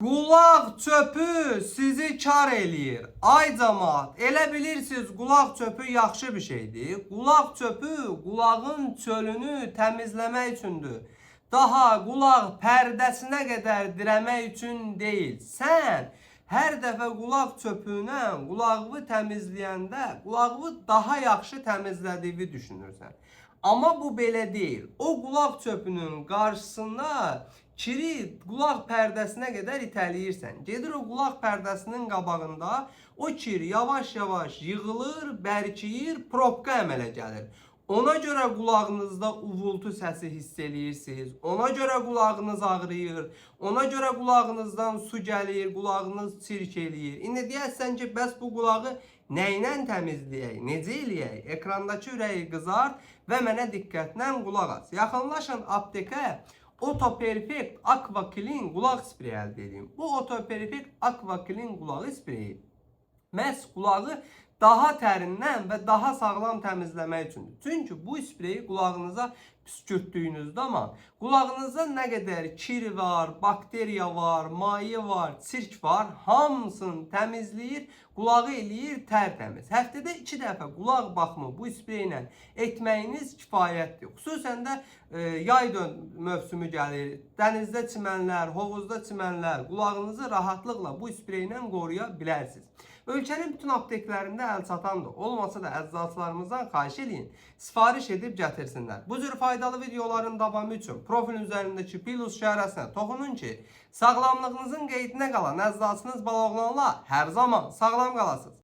Qulaq çöpü sizi kar eləyir. Ay camaat, elə bilirsiniz qulaq çöpü yaxşı bir şeydir. Qulaq çöpü qulağın çölünü təmizləmək üçündür. Daha qulaq pərdəsinə qədər dirəmək üçün deyil. Sən hər dəfə qulaq çöpünə qulağını təmizləyəndə qulağını daha yaxşı təmizlədiyini düşünürsən. Amma bu belə deyil. O qulaq çöpünün qarşısında kiri qulaq pərdəsinə qədər itələyirsən. Gedir o qulaq pərdəsinin qabağında o kir yavaş-yavaş yığılır, bərkiyir, probka əmələ gəlir. Ona görə qulağınızda uvultu səsi hiss eləyirsiniz. Ona görə qulağınız ağrıyır. Ona görə qulağınızdan su gəlir, qulağınız çirk eləyir. İndi deyərsən ki, bəs bu qulağı nə ilə təmizləyək, necə eləyək? Ekrandakı ürəyi qızart və mənə diqqətlə qulaq as. Yaxınlaşın aptekə. Otoperfect Aqua Clean qulaq spreyi əldə edin. Bu Otoperfect Aqua Clean qulaq spreyi məhz qulağı daha tərindən və daha sağlam təmizləmək üçündür. Çünki bu spreyi qulağınıza püskürtdüyünüz zaman qulağınızda nə qədər kir var, bakteriya var, maye var, çirk var, hamısını təmizləyir, qulağı eləyir tərtəmiz. Həftədə 2 dəfə qulaq baxımı bu spreylə etməyiniz kifayətdir. Xüsusən də yay mövsümü gəlir. Dənizdə çimənlər, hovuzda çimənlər qulağınızı rahatlıqla bu spreylə qoruya bilərsiniz. Ölkənin bütün apteklərində əl çatandır. Olmasa da əczaçılarımızdan xahiş edin, sifariş edib gətirsinlər. Bu cür faydalı videoların davamı üçün profilin üzərindəki plus işarəsinə toxunun ki, sağlamlığınızın qeydinə qalan əczaçınız Balaoğlanla hər zaman sağlam qalasınız.